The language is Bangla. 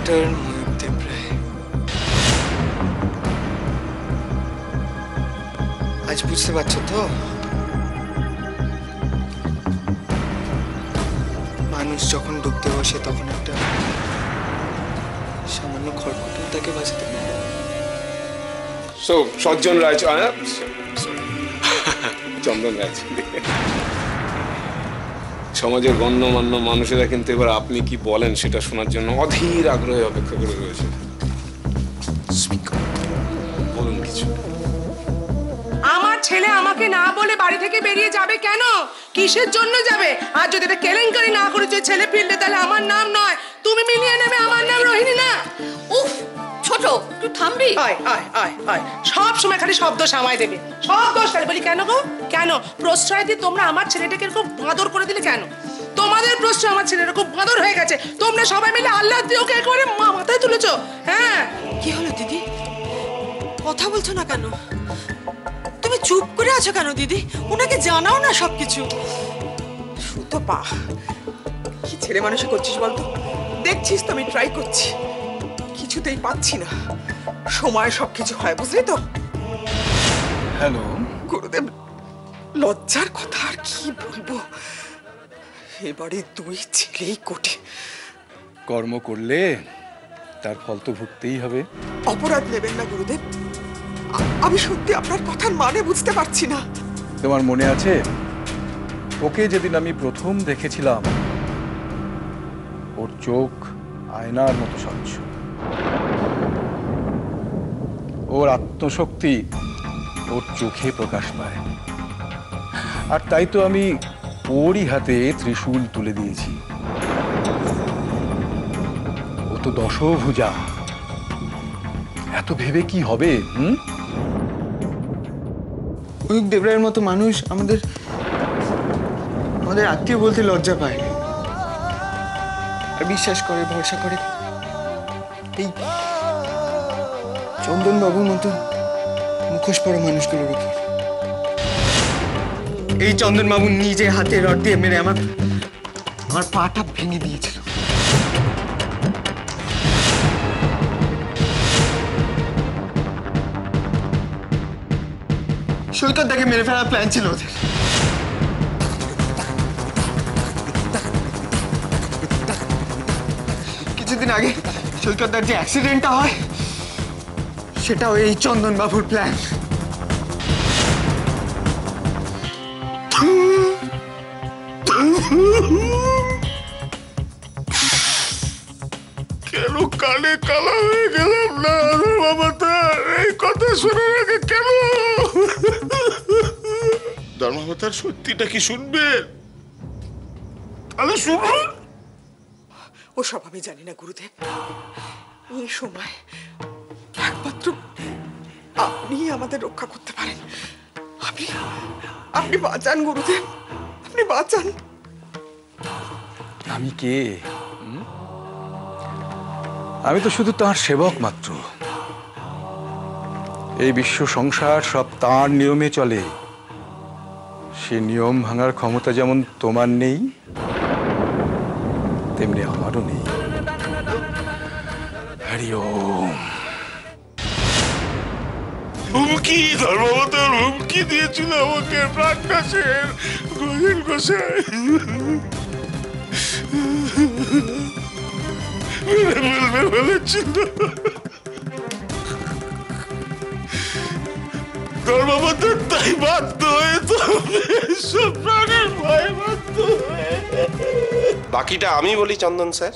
ডক্টর ময়ূরদেব রায়, আজ বুঝতে পারছো তো মানুষ যখন ডুবতে বসে তখন একটা সামান্য খড়কুটো তাকে বাঁচাতে পারে। সো সজ্জন রায়, চন্দন রায়, সমাজের গণ্যমান্য মানুষেরা কিন্তু এবার আপনি কি বলেন সেটা শোনার জন্য অধীর আগ্রহে অপেক্ষা করে রয়েছে। বলুন কিছু। আমার ছেলে আমাকে না বলে বাড়ি থেকে বেরিয়ে যাবে কেন? কিসের জন্য যাবে? আর যদি এটা কেলেঙ্কারি না করেছে ছেলে ফিরলে, তাহলে আমার নাম নয়, তুমি মিলিয়ে নেবে আমার নাম রোহিণী না। উফ ছোট, তুই থামবি? আয় আয় আয় আয়, সব সময় খালি শব্দ সামাই দেবে, সব দোষ খালি। বলি কেন গো, কেন প্রশ্রয় দিয়ে তোমরা আমার ছেলেটাকে খুব বাঁদর করে দিলে কেন? তোমাদের প্রশ্রয় আমার ছেলেটা খুব বাঁদর হয়ে গেছে। তোমরা সবাই মিলে আল্লাহ দিয়ে ওকে একেবারে মাথায় তুলেছো। হ্যাঁ, কি হলো দিদি, কথা বলছো না কেন? তুমি চুপ করে আছো কেন দিদি? ওনাকে জানাও না সবকিছু। সুতো পা, কি ছেলে মানুষে করছিস বলতো? দেখছিস তো আমি ট্রাই করছি, কিছুতেই পাচ্ছি না। সময় সবকিছু হয়, বুঝলি তো? হ্যালো গুরুদেব, লজ্জার কথা আর কি বলবো, এবারে দুই ছেলেই কোটি। কর্ম করলে তার ফল তো ভুগতেই হবে। অপরাধ নেবেন না গুরুদেব, আমি সত্যি আপনার কথার মানে বুঝতে পারছি না। তোমার মনে আছে ওকে যেদিন আমি প্রথম দেখেছিলাম, ওর চোখ আয়নার মতো স্বচ্ছ, ওর আত্মশক্তি ওর চোখে প্রকাশ পায়। আর তাই তো আমি ওরই হাতে ত্রিশূল তুলে দিয়েছি। ও তো দশভুজা, এত ভেবে কি হবে? ময়ূরদেব রায়ের মতো মানুষ আমাদের আত্মীয় বলতে লজ্জা পায় আর বিশ্বাস করে, ভরসা করে এই চন্দন বাবুর মতো মুখোশ পড়া মানুষগুলোর উপর। এই চন্দন বাবু নিজে হাতে রড দিয়ে মেরে আমার পাটা ভেঙে দিয়েছিল। সৈকত দাকে মেরে ফেলার প্ল্যান ছিল ওদের। কিছুদিন আগে সৈকত দার যে অ্যাক্সিডেন্টটা হয়, সেটাও এই চন্দন বাবুর প্ল্যান। কেন কানে কালা হয়ে গেলাম না বাবা? তার এই কথা শোনার আগে কেন ধর্মাবতার সত্যিটা কি শুনবেন? তাহলে শুনুন। ওসব আমি জানি না গুরুদেব, এই সময় একমাত্র আপনি আমাদের রক্ষা করতে পারেন। আপনি বাঁচান গুরুদেব, আপনি বাঁচান। আমি কে? আমি তো শুধু তার সেবক মাত্র। এই বিশ্ব সংসার সব তার নিয়মে চলে। সে নিয়ম ভাঙার ক্ষমতা যেমন তোমার নেই, তেমনি আমারও নেই। হরি ওম। হুমকি, ধর্মাবতার হুমকি দিয়েছিল আমাকে প্রাণনাশের গোবিন্দ গোসাই। ধর্মাবতার তাই বাধ্য হয়ে তো প্রাণের ভয় বাধ্য হয়ে। বাকিটা আমি বলি চন্দন স্যার।